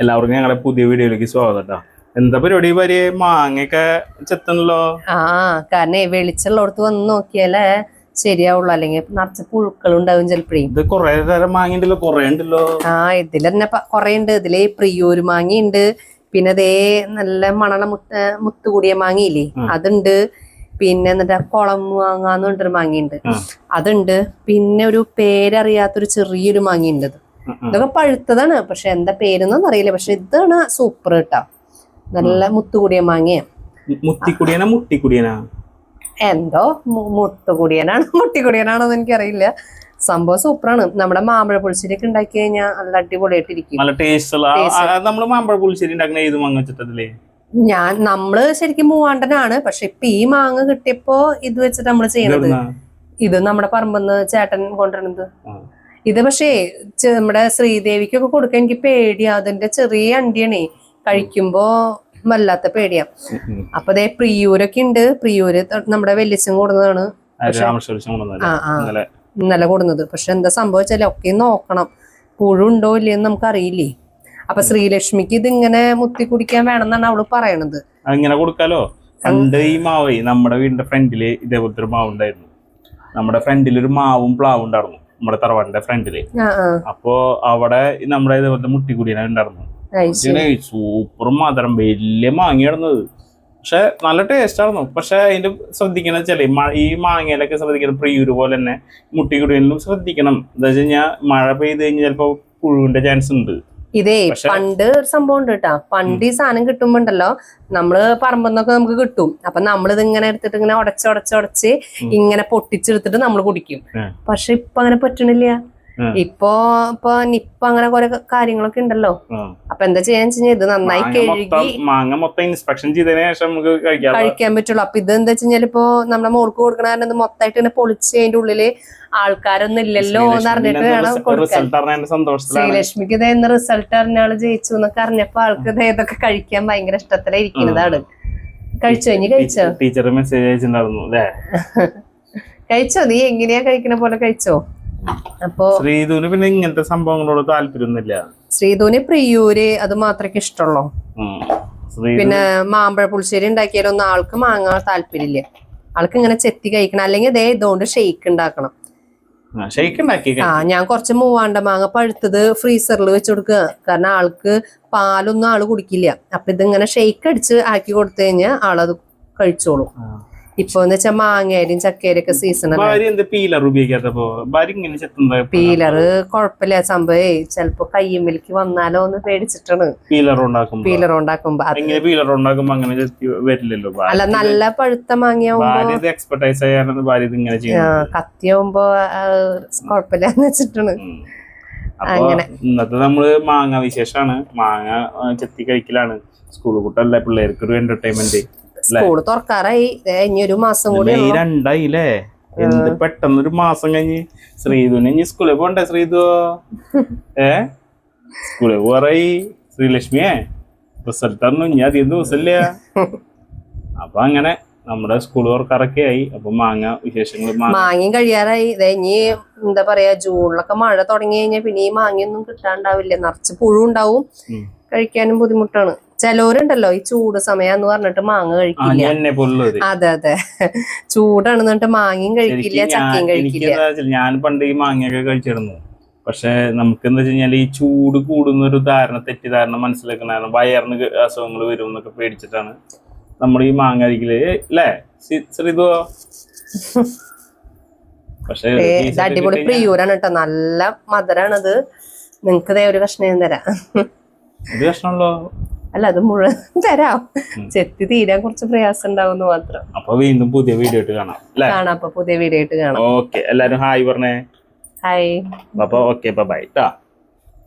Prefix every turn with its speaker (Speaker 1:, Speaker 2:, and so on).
Speaker 1: എല്ലാവർക്കും ഞങ്ങളുടെ പുതിയ വീഡിയോയിലേക്ക് സ്വാഗതം കേട്ടോ. എന്താ പരിപാടി വരെ മാങ്ങയൊക്കെ ചെത്തണല്ലോ?
Speaker 2: കാരണം വെളിച്ചുള്ളടത്ത് വന്ന് നോക്കിയാലേ ശരിയാവുള്ളൂ, അല്ലെങ്കിൽ നിറച്ച് പുഴുക്കളുണ്ടാവും ചിലപ്പോഴേ.
Speaker 1: ഇത് കൊറേ തരം മാങ്ങയുണ്ടല്ലോ, കൊറേ ഉണ്ടല്ലോ.
Speaker 2: ഇതിൽ തന്നെ കൊറേ ഉണ്ട്. ഇതില് പ്രിയൂര് മാങ്ങയുണ്ട്, പിന്നെ അതേ നല്ല മണല മുത്തുകൂടിയ മാങ്ങയില്ലേ അതുണ്ട്, പിന്നെ എന്നിട്ട് കുളം മാങ്ങാന്ന് പറഞ്ഞൊരു മാങ്ങയുണ്ട് അതുണ്ട്, പിന്നെ ഒരു പേരറിയാത്തൊരു ചെറിയൊരു മാങ്ങയുണ്ട്. ഇതൊക്കെ പഴുത്തതാണ്, പക്ഷെ എന്താ പേരൊന്നും അറിയില്ല. പക്ഷെ ഇതാണ് സൂപ്പർ കേട്ടോ, നല്ല മുത്തുകൂടിയ മാങ്ങയാ.
Speaker 1: മുത്തിക്കുടിയനാ മുട്ടിക്കുടിയനാ
Speaker 2: എന്തോ മുത്തുകുടിയനാണ് മുട്ടിക്കുടിയനാണോന്ന് എനിക്കറിയില്ല. സംഭവം സൂപ്പറാണ്. നമ്മുടെ മാമ്പഴ പുളിശ്ശേരിയൊക്കെ ഉണ്ടാക്കി കഴിഞ്ഞാൽ നല്ല അടിപൊളിയായിട്ടിരിക്കും.
Speaker 1: നല്ല ടേസ്റ്റ്. നമ്മള് മാമ്പഴ പുളിശ്ശേരി ഉണ്ടാക്കുന്ന ഏത് മാങ്ങ വെച്ചിട്ടല്ലേ?
Speaker 2: നമ്മള് ശരിക്കും മൂവാണ്ടനാണ്, പക്ഷെ ഇപ്പൊ ഈ മാങ്ങ കിട്ടിയപ്പോ ഇത് വെച്ചിട്ട് നമ്മള് ചെയ്യണത്. ഇത് നമ്മുടെ പറമ്പെന്ന് ചേട്ടൻ കൊണ്ടുവരുന്നത് ഇത്. പക്ഷേ നമ്മുടെ ശ്രീദേവിക്കൊക്കെ കൊടുക്കാൻ എനിക്ക് പേടിയാ, അതിന്റെ ചെറിയ അണ്ടിയാണേ, കഴിക്കുമ്പോ വല്ലാത്ത പേടിയാ. അപ്പൊ അതേ പ്രിയൂരൊക്കെ ഉണ്ട്. പ്രിയൂര് നമ്മുടെ വല്യച്ഛൻ കൊടുന്നതാണ്, ഇന്നലെ കൊടുന്നത്. പക്ഷെ എന്താ സംഭവിച്ചാല് ഒക്കെ നോക്കണം, പുഴുണ്ടോ ഇല്ലയെന്ന് നമുക്ക് അറിയില്ലേ. അപ്പൊ ശ്രീലക്ഷ്മിക്ക് ഇതിങ്ങനെ മുത്തി കുടിക്കാൻ വേണമെന്നാണ് അവള് പറയണത്.
Speaker 1: അങ്ങനെ കൊടുക്കാലോ. പണ്ട് ഈ മാവേ നമ്മുടെ വീടിന്റെ ഫ്രണ്ടില് ഇതേപോലത്തെ ഒരു മാവുണ്ടായിരുന്നു. നമ്മുടെ ഫ്രണ്ടിലൊരു മാവും പ്ലാവും ഉണ്ടായിരുന്നു, നമ്മുടെ തറവാടിന്റെ ഫ്രണ്ടില്. അപ്പൊ അവിടെ നമ്മുടെ ഇതേപോലത്തെ മുട്ടിക്കുടിയന ഉണ്ടായിരുന്നു. സൂപ്പർ മധുരം, വലിയ മാങ്ങ ഇടുന്നത്. പക്ഷെ നല്ല ടേസ്റ്റ് ആയിരുന്നു. പക്ഷെ അതിന്റെ ശ്രദ്ധിക്കണം വെച്ചാല് ഈ മാങ്ങയിലൊക്കെ ശ്രദ്ധിക്കണം, പ്രിയൂര് പോലെ തന്നെ മുട്ടിക്കുടിയനിലും ശ്രദ്ധിക്കണം. എന്താ വെച്ച് കഴിഞ്ഞാൽ മഴ പെയ്ത് കഴിഞ്ഞാൽ ചിലപ്പോ പുഴുവിന്റെ ചാൻസ് ഉണ്ട്.
Speaker 2: ഇതേ പണ്ട് ഒരു സംഭവം ഉണ്ട് കേട്ടാ. പണ്ട് ഈ സാധനം കിട്ടുമ്പോണ്ടല്ലോ, നമ്മള് പറമ്പെന്നൊക്കെ നമുക്ക് കിട്ടും. അപ്പൊ നമ്മളിത് ഇങ്ങനെ എടുത്തിട്ട് ഇങ്ങനെ ഉടച്ച് ഇങ്ങനെ പൊട്ടിച്ചെടുത്തിട്ട് നമ്മൾ കുടിക്കും. പക്ഷെ ഇപ്പൊ അങ്ങനെ പറ്റണില്ല. ഇപ്പൊ നിപ്പ അങ്ങനെ കുറെ കാര്യങ്ങളൊക്കെ ഉണ്ടല്ലോ. അപ്പൊ എന്താ ചെയ്യാന്ന് വെച്ചാൽ ഇത് നന്നായി കഴുകി
Speaker 1: മാങ്ങ മൊത്തം ഇൻസ്പെക്ഷൻ ചെയ്തതിനു ശേഷം നമുക്ക്
Speaker 2: കഴിക്കാൻ പറ്റുള്ളൂ. അപ്പൊ ഇത് എന്താ വെച്ചാൽ ഇപ്പൊ നമ്മുടെ മോൾക്ക് കൊടുക്കണ കാരണം ഇത് മൊത്തമായിട്ട് ഇങ്ങനെ പൊളിച്ച് അതിന്റെ ഉള്ളില് ആൾക്കാരൊന്നും ഇല്ലല്ലോ എന്ന് അറിഞ്ഞിട്ട് വേണം കൊടുക്കാൻ. ശ്രീലക്ഷ്മിക്ക് ഇതെന്ന് റിസൾട്ട് അറിഞ്ഞാള് ജയിച്ചു എന്നൊക്കെ അറിഞ്ഞപ്പോ ആൾക്ക് ഇതൊക്കെ കഴിക്കാൻ ഭയങ്കര ഇഷ്ടത്തിലിരിക്കുന്നതാണ്. കഴിച്ചോ? ഇനി കഴിച്ചോ?
Speaker 1: ടീച്ചർ മെസ്സേജ് അയച്ചിട്ടുണ്ടായിരുന്നു അല്ലേ?
Speaker 2: കഴിച്ചോ? നീ എങ്ങനെയാ കഴിക്കണ പോലെ കഴിച്ചോ? അപ്പൊ
Speaker 1: ശ്രീധുവിന് പിന്നെ ഇങ്ങനത്തെ സംഭവങ്ങളോട് താല്പര്യമൊന്നുമില്ല.
Speaker 2: ശ്രീധുവിന് പ്രിയൂര് അത് മാത്രമേ ഇഷ്ടമുള്ളൂ. പിന്നെ മാമ്പഴ പുളിശ്ശേരി ഉണ്ടാക്കിയാലൊന്നും ആൾക്ക് മാങ്ങാൻ താല്പര്യമില്ല. ആൾക്ക് ഇങ്ങനെ ചെത്തി കഴിക്കണം, അല്ലെങ്കിൽ അതേ ഇതുകൊണ്ട് ഷെയ്ക്ക് ഉണ്ടാക്കണം. ഞാൻ കുറച്ച് മൂവാണ്ട മാങ്ങ പഴുത്തത് ഫ്രീസറിൽ വെച്ച് കൊടുക്കുക, കാരണം ആൾക്ക് പാലൊന്നും ആള് കുടിക്കില്ല. അപ്പൊ ഇതിങ്ങനെ ഷെയ്ക്ക് അടിച്ച് ആക്കി കൊടുത്തു കഴിഞ്ഞാൽ ആളത് കഴിച്ചോളും. ഇപ്പൊ എന്ന് വെച്ചാൽ മാങ്ങയായാലും ചക്കയിലൊക്കെ സീസൺ പീലറ് കുഴപ്പമില്ല. സംഭവേ ചിലപ്പോ കയ്യുമ്പിലേക്ക് വന്നാലോ എന്ന് പേടിച്ചിട്ടാണ് പീലർ ഉണ്ടാക്കുമ്പോ. അല്ല, നല്ല പഴുത്ത മാങ്ങയാവുമ്പോ കത്തിയാവുമ്പോ കുഴപ്പമില്ല എന്ന് വെച്ചിട്ടാണ്.
Speaker 1: അങ്ങനെ ഇന്നത്തെ നമ്മള് മാങ്ങ വിശേഷമാണ്. മാങ്ങ ചെത്തി കഴിക്കലാണ്. സ്കൂൾ കൂട്ടല്ല, പിള്ളേർക്ക് ഒരു എന്റർടൈൻമെന്റ്.
Speaker 2: സ്കൂള് തുറക്കാറായി, ഇനി ഒരു മാസം കൂടി.
Speaker 1: 2 എന്ത് പെട്ടെന്നൊരു മാസം കഴിഞ്ഞ് ശ്രീധുവിന് ഇനി സ്കൂളിൽ പോണ്ടേ? ശ്രീധു സ്കൂളിൽ പോറായി. ശ്രീലക്ഷ്മിയെ റിസൾട്ട് അറിഞ്ഞു, ഇനി അധികം ദിവസമില്ല. അപ്പൊ അങ്ങനെ നമ്മുടെ സ്കൂൾ തുറക്കാറൊക്കെ ആയി. അപ്പൊ മാങ്ങ വിശേഷങ്ങൾ,
Speaker 2: മാങ്ങയും കഴിയാറായി. ഇനി എന്താ പറയാ, ജൂണിലൊക്കെ മഴ തുടങ്ങി കഴിഞ്ഞാൽ പിന്നെ ഈ മാങ്ങയൊന്നും കിട്ടാണ്ടാവില്ല. നിറച്ച് പുഴു ഉണ്ടാവും, കഴിക്കാനും ബുദ്ധിമുട്ടാണ്. ചിലവരുണ്ടല്ലോ ഈ ചൂട് സമയാന്ന് പറഞ്ഞിട്ട് മാങ്ങ കഴിക്കില്ല. അതെ, ചൂടാണെന്ന് പറഞ്ഞിട്ട് മാങ്ങയും കഴിക്കില്ല, ചക്കയും കഴിക്കില്ല.
Speaker 1: ഞാൻ പണ്ട് ഈ മാങ്ങയൊക്കെ കഴിച്ചിരുന്നു. പക്ഷെ നമുക്ക് എന്താ വെച്ച് കഴിഞ്ഞാൽ ഈ ചൂട് കൂടുന്ന ഒരു തെറ്റിദ്ധാരണ മനസ്സിലാക്കണ, വയറിന് അസുഖങ്ങൾ വരും എന്നൊക്കെ പേടിച്ചിട്ടാണ് നമ്മൾ ഈ മാങ്ങ കഴിക്കല് അല്ലേ ശ്രീധു? പക്ഷെ
Speaker 2: അടിപൊളി പ്രിയൂരാണ് കേട്ടോ, നല്ല മധുരാണത്. നിങ്ങക്ക് ഒരു കഷ്ണം തരാം.
Speaker 1: ഒരു കഷ്ണമല്ലോ?
Speaker 2: അല്ല, അത് മുഴുവൻ തരാം. ചെത്തി തീരാൻ കുറച്ച് പ്രയാസം ഉണ്ടാവുന്നു മാത്രം.
Speaker 1: അപ്പൊ വീണ്ടും പുതിയ വീഡിയോ ആയിട്ട് കാണാം.
Speaker 2: അപ്പൊ പുതിയ വീഡിയോ ആയിട്ട് കാണാം.
Speaker 1: ഓക്കെ, എല്ലാരും ഹായ് പറഞ്ഞേ.
Speaker 2: ഹായ്.
Speaker 1: അപ്പൊ ഓക്കെ, ബൈ ട്ടാ.